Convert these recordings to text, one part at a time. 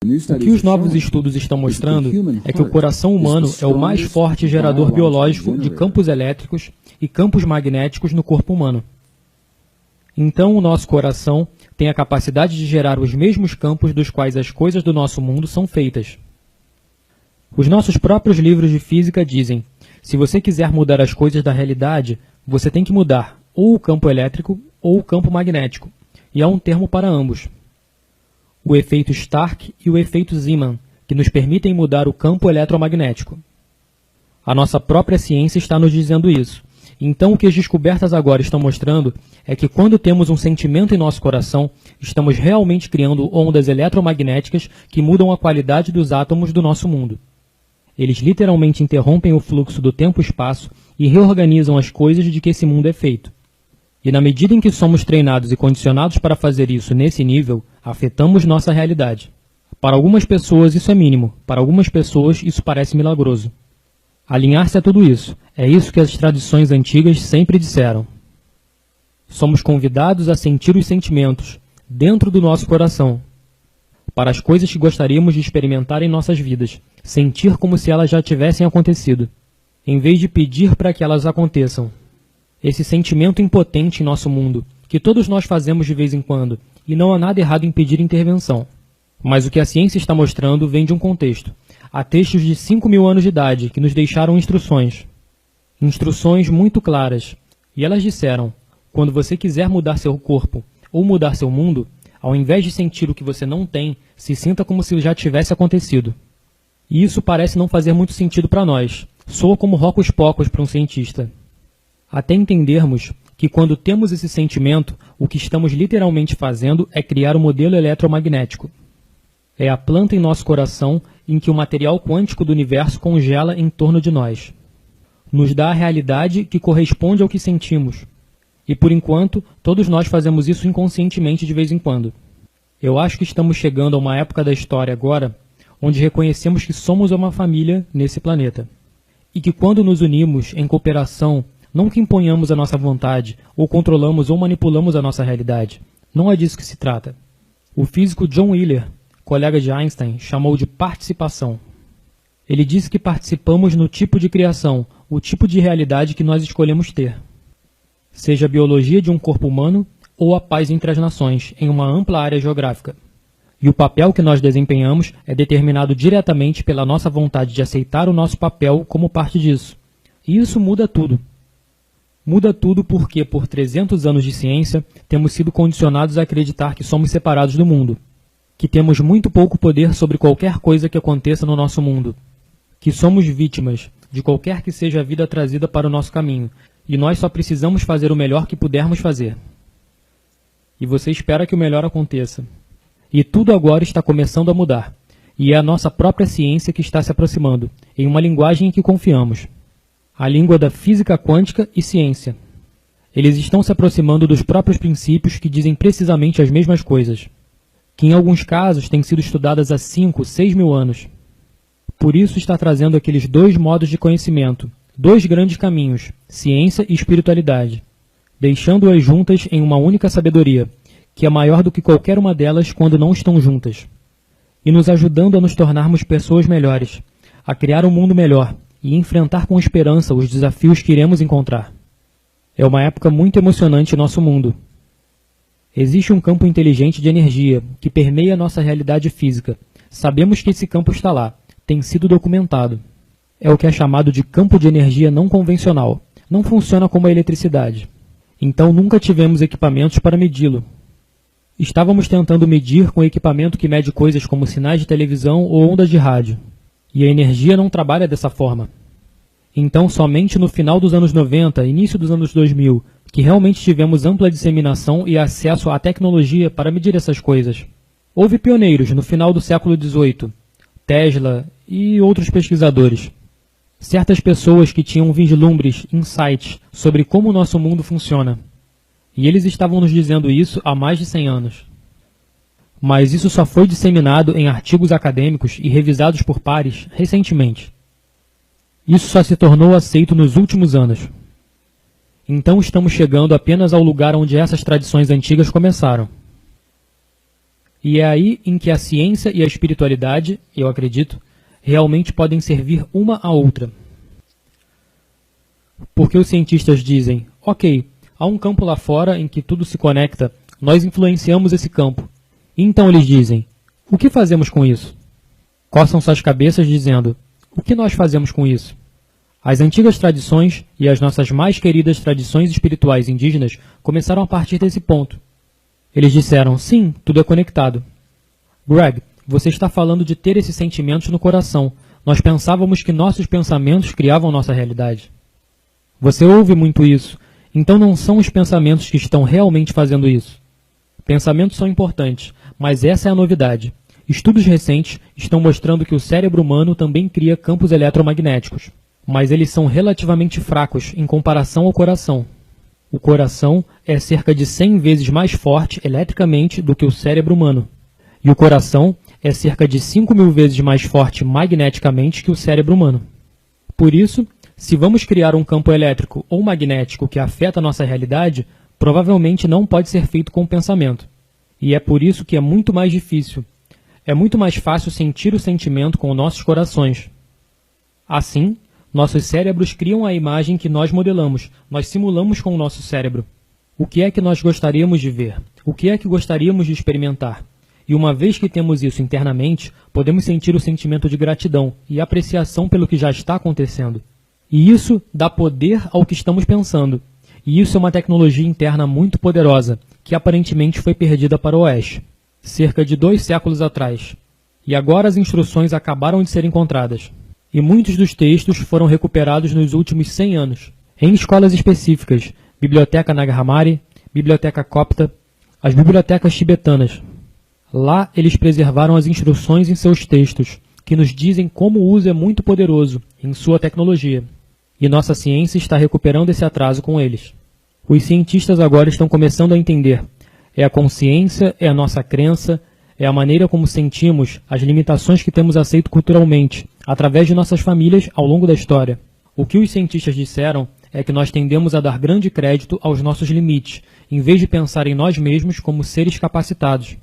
O que os novos estudos estão mostrando é que o coração humano é o mais forte gerador biológico de campos elétricos e campos magnéticos no corpo humano. Então, o nosso coração tem a capacidade de gerar os mesmos campos dos quais as coisas do nosso mundo são feitas. Os nossos próprios livros de física dizem: se você quiser mudar as coisas da realidade, você tem que mudar ou o campo elétrico ou o campo magnético, e há um termo para ambos. O efeito Stark e o efeito Zeeman, que nos permitem mudar o campo eletromagnético. A nossa própria ciência está nos dizendo isso. Então, o que as descobertas agora estão mostrando é que quando temos um sentimento em nosso coração, estamos realmente criando ondas eletromagnéticas que mudam a qualidade dos átomos do nosso mundo. Eles literalmente interrompem o fluxo do tempo-espaço e reorganizam as coisas de que esse mundo é feito. E na medida em que somos treinados e condicionados para fazer isso nesse nível, afetamos nossa realidade. Para algumas pessoas isso é mínimo, para algumas pessoas isso parece milagroso. Alinhar-se a tudo isso, é isso que as tradições antigas sempre disseram. Somos convidados a sentir os sentimentos, dentro do nosso coração, para as coisas que gostaríamos de experimentar em nossas vidas, sentir como se elas já tivessem acontecido, em vez de pedir para que elas aconteçam. Esse sentimento impotente em nosso mundo, que todos nós fazemos de vez em quando, e não há nada errado em pedir intervenção. Mas o que a ciência está mostrando vem de um contexto. Há textos de 5.000 anos de idade que nos deixaram instruções. Instruções muito claras. E elas disseram: quando você quiser mudar seu corpo ou mudar seu mundo, ao invés de sentir o que você não tem, se sinta como se já tivesse acontecido. E isso parece não fazer muito sentido para nós. Soa como hocus-pocus para um cientista. Até entendermos que quando temos esse sentimento, o que estamos literalmente fazendo é criar um modelo eletromagnético. É a planta em nosso coração em que o material quântico do universo congela em torno de nós. Nos dá a realidade que corresponde ao que sentimos. E por enquanto, todos nós fazemos isso inconscientemente de vez em quando. Eu acho que estamos chegando a uma época da história agora, onde reconhecemos que somos uma família nesse planeta. E que quando nos unimos em cooperação, não que imponhamos a nossa vontade, ou controlamos ou manipulamos a nossa realidade. Não é disso que se trata. O físico John Wheeler, colega de Einstein, chamou de participação. Ele disse que participamos no tipo de criação, o tipo de realidade que nós escolhemos ter. Seja a biologia de um corpo humano ou a paz entre as nações, em uma ampla área geográfica. E o papel que nós desempenhamos é determinado diretamente pela nossa vontade de aceitar o nosso papel como parte disso. E isso muda tudo. Muda tudo porque, por 300 anos de ciência, temos sido condicionados a acreditar que somos separados do mundo, que temos muito pouco poder sobre qualquer coisa que aconteça no nosso mundo, que somos vítimas de qualquer que seja a vida trazida para o nosso caminho, e nós só precisamos fazer o melhor que pudermos fazer. E você espera que o melhor aconteça. E tudo agora está começando a mudar, e é a nossa própria ciência que está se aproximando, em uma linguagem em que confiamos. A língua da física quântica e ciência. Eles estão se aproximando dos próprios princípios que dizem precisamente as mesmas coisas, que em alguns casos têm sido estudadas há 5, 6 mil anos. Por isso está trazendo aqueles dois modos de conhecimento, dois grandes caminhos, ciência e espiritualidade, deixando-as juntas em uma única sabedoria, que é maior do que qualquer uma delas quando não estão juntas, e nos ajudando a nos tornarmos pessoas melhores, a criar um mundo melhor, e enfrentar com esperança os desafios que iremos encontrar. É uma época muito emocionante em nosso mundo. Existe um campo inteligente de energia que permeia nossa realidade física. Sabemos que esse campo está lá, tem sido documentado. É o que é chamado de campo de energia não convencional. Não funciona como a eletricidade. Então nunca tivemos equipamentos para medi-lo. Estávamos tentando medir com equipamento que mede coisas como sinais de televisão ou ondas de rádio. E a energia não trabalha dessa forma. Então, somente no final dos anos 90, início dos anos 2000, que realmente tivemos ampla disseminação e acesso à tecnologia para medir essas coisas. Houve pioneiros no final do século XVIII, Tesla e outros pesquisadores. Certas pessoas que tinham vislumbres, insights sobre como o nosso mundo funciona. E eles estavam nos dizendo isso há mais de 100 anos. Mas isso só foi disseminado em artigos acadêmicos e revisados por pares recentemente. Isso só se tornou aceito nos últimos anos. Então estamos chegando apenas ao lugar onde essas tradições antigas começaram. E é aí em que a ciência e a espiritualidade, eu acredito, realmente podem servir uma à outra. Porque os cientistas dizem, ok, há um campo lá fora em que tudo se conecta, nós influenciamos esse campo. E então eles dizem, o que fazemos com isso? Coçam suas cabeças dizendo, o que nós fazemos com isso? As antigas tradições e as nossas mais queridas tradições espirituais indígenas começaram a partir desse ponto. Eles disseram, sim, tudo é conectado. Greg, você está falando de ter esses sentimentos no coração. Nós pensávamos que nossos pensamentos criavam nossa realidade. Você ouve muito isso, então não são os pensamentos que estão realmente fazendo isso. Pensamentos são importantes, mas essa é a novidade. Estudos recentes estão mostrando que o cérebro humano também cria campos eletromagnéticos, mas eles são relativamente fracos em comparação ao coração. O coração é cerca de 100 vezes mais forte eletricamente do que o cérebro humano. E o coração é cerca de 5.000 vezes mais forte magneticamente que o cérebro humano. Por isso, se vamos criar um campo elétrico ou magnético que afeta a nossa realidade, provavelmente não pode ser feito com o pensamento. E é por isso que é muito mais difícil. É muito mais fácil sentir o sentimento com nossos corações. Assim, nossos cérebros criam a imagem que nós modelamos, nós simulamos com o nosso cérebro. O que é que nós gostaríamos de ver? O que é que gostaríamos de experimentar? E uma vez que temos isso internamente, podemos sentir o sentimento de gratidão e apreciação pelo que já está acontecendo. E isso dá poder ao que estamos pensando. E isso é uma tecnologia interna muito poderosa, que aparentemente foi perdida para o Oeste, cerca de 2 séculos atrás. E agora as instruções acabaram de ser encontradas. E muitos dos textos foram recuperados nos últimos 100 anos, em escolas específicas, Biblioteca Nag Hammadi, Biblioteca Copta, as bibliotecas tibetanas. Lá eles preservaram as instruções em seus textos, que nos dizem como o uso é muito poderoso em sua tecnologia. E nossa ciência está recuperando esse atraso com eles. Os cientistas agora estão começando a entender. É a consciência, é a nossa crença, é a maneira como sentimos, as limitações que temos aceito culturalmente, através de nossas famílias ao longo da história. O que os cientistas disseram é que nós tendemos a dar grande crédito aos nossos limites, em vez de pensar em nós mesmos como seres capacitados.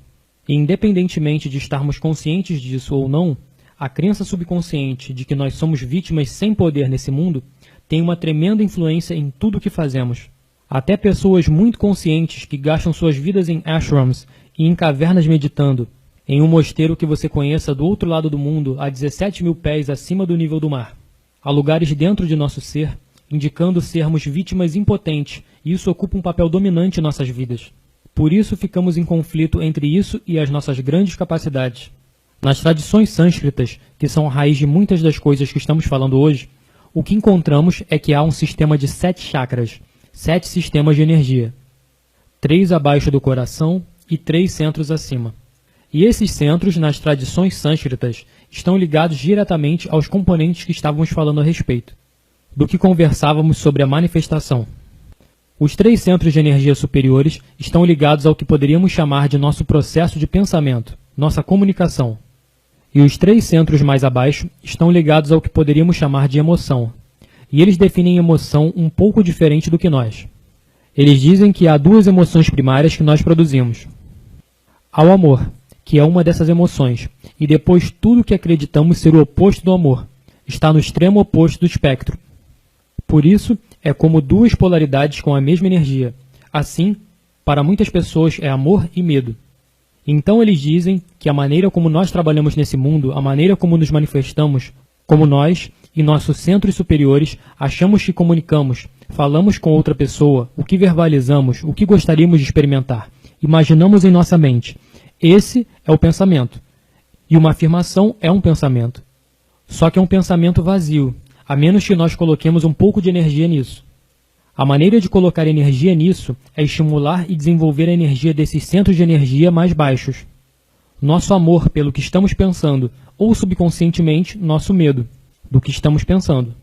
E independentemente de estarmos conscientes disso ou não, a crença subconsciente de que nós somos vítimas sem poder nesse mundo tem uma tremenda influência em tudo o que fazemos. Até pessoas muito conscientes que gastam suas vidas em ashrams e em cavernas meditando, em um mosteiro que você conheça do outro lado do mundo, a 17.000 pés acima do nível do mar. Há lugares dentro de nosso ser, indicando sermos vítimas impotentes, e isso ocupa um papel dominante em nossas vidas. Por isso ficamos em conflito entre isso e as nossas grandes capacidades. Nas tradições sânscritas, que são a raiz de muitas das coisas que estamos falando hoje, o que encontramos é que há um sistema de 7 chakras, 7 sistemas de energia, 3 abaixo do coração e 3 centros acima. E esses centros, nas tradições sânscritas, estão ligados diretamente aos componentes que estávamos falando a respeito, do que conversávamos sobre a manifestação. Os 3 centros de energia superiores estão ligados ao que poderíamos chamar de nosso processo de pensamento, nossa comunicação. E os 3 centros mais abaixo estão ligados ao que poderíamos chamar de emoção. E eles definem emoção um pouco diferente do que nós. Eles dizem que há 2 emoções primárias que nós produzimos. Há o amor, que é uma dessas emoções, e depois tudo que acreditamos ser o oposto do amor, está no extremo oposto do espectro. Por isso, é como 2 polaridades com a mesma energia. Assim, para muitas pessoas é amor e medo. Então eles dizem que a maneira como nós trabalhamos nesse mundo, a maneira como nos manifestamos, como nós e nossos centros superiores achamos que comunicamos, falamos com outra pessoa, o que verbalizamos, o que gostaríamos de experimentar, imaginamos em nossa mente. Esse é o pensamento. E uma afirmação é um pensamento. Só que é um pensamento vazio, a menos que nós coloquemos um pouco de energia nisso. A maneira de colocar energia nisso é estimular e desenvolver a energia desses centros de energia mais baixos. Nosso amor pelo que estamos pensando, ou subconscientemente, nosso medo do que estamos pensando.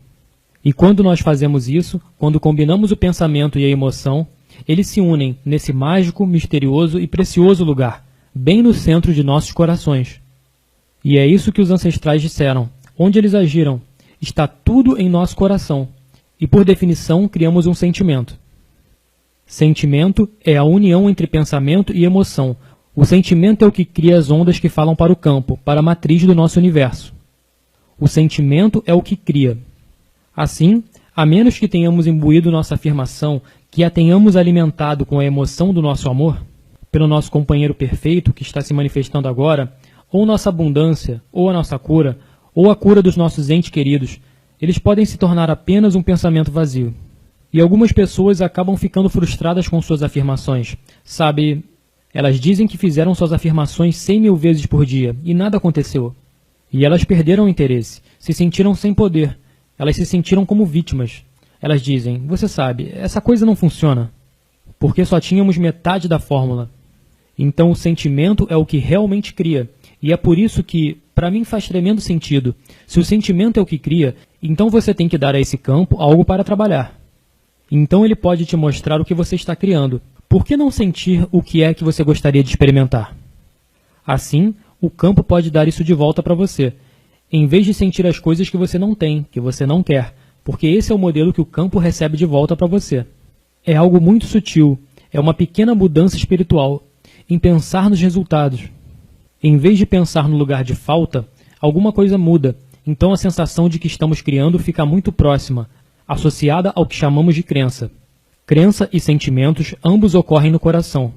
E quando nós fazemos isso, quando combinamos o pensamento e a emoção, eles se unem nesse mágico, misterioso e precioso lugar, bem no centro de nossos corações. E é isso que os ancestrais disseram. Onde eles agiram, está tudo em nosso coração. E por definição, criamos um sentimento. Sentimento é a união entre pensamento e emoção, O sentimento é o que cria as ondas que falam para o campo, para a matriz do nosso universo. O sentimento é o que cria. Assim, a menos que tenhamos imbuído nossa afirmação, que a tenhamos alimentado com a emoção do nosso amor, pelo nosso companheiro perfeito que está se manifestando agora, ou nossa abundância, ou a nossa cura, ou a cura dos nossos entes queridos, eles podem se tornar apenas um pensamento vazio. E algumas pessoas acabam ficando frustradas com suas afirmações. Sabe, elas dizem que fizeram suas afirmações 100.000 vezes por dia, e nada aconteceu. E elas perderam o interesse, se sentiram sem poder, elas se sentiram como vítimas. Elas dizem, você sabe, essa coisa não funciona, porque só tínhamos metade da fórmula. Então o sentimento é o que realmente cria, e é por isso que, para mim faz tremendo sentido, se o sentimento é o que cria, então você tem que dar a esse campo algo para trabalhar. Então ele pode te mostrar o que você está criando. Por que não sentir o que é que você gostaria de experimentar? Assim, o campo pode dar isso de volta para você, em vez de sentir as coisas que você não tem, que você não quer, porque esse é o modelo que o campo recebe de volta para você. É algo muito sutil, é uma pequena mudança espiritual, em pensar nos resultados. Em vez de pensar no lugar de falta, alguma coisa muda, então a sensação de que estamos criando fica muito próxima, associada ao que chamamos de crença. Crença e sentimentos ambos ocorrem no coração.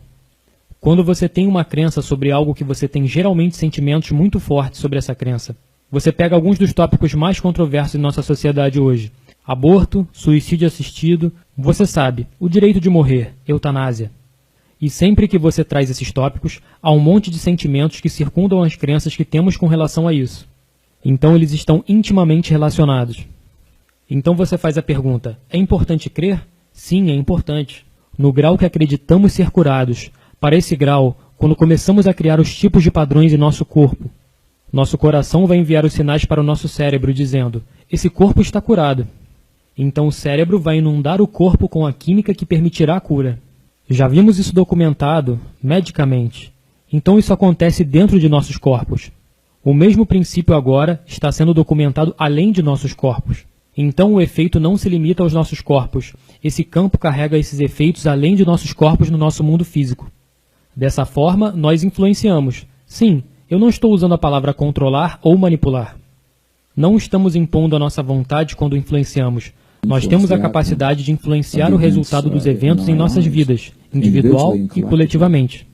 Quando você tem uma crença sobre algo que você tem geralmente sentimentos muito fortes sobre essa crença. Você pega alguns dos tópicos mais controversos em nossa sociedade hoje. Aborto, suicídio assistido, você sabe, o direito de morrer, eutanásia. E sempre que você traz esses tópicos, há um monte de sentimentos que circundam as crenças que temos com relação a isso. Então eles estão intimamente relacionados. Então você faz a pergunta, é importante crer? Sim, é importante. No grau que acreditamos ser curados, para esse grau, quando começamos a criar os tipos de padrões em nosso corpo, nosso coração vai enviar os sinais para o nosso cérebro dizendo, esse corpo está curado. Então o cérebro vai inundar o corpo com a química que permitirá a cura. Já vimos isso documentado, medicamente. Então isso acontece dentro de nossos corpos. O mesmo princípio agora está sendo documentado além de nossos corpos. Então o efeito não se limita aos nossos corpos. Esse campo carrega esses efeitos além de nossos corpos no nosso mundo físico. Dessa forma, nós influenciamos. Sim, eu não estou usando a palavra controlar ou manipular. Não estamos impondo a nossa vontade quando influenciamos. Nós temos a capacidade de influenciar o resultado dos eventos em nossas vidas, individual e coletivamente.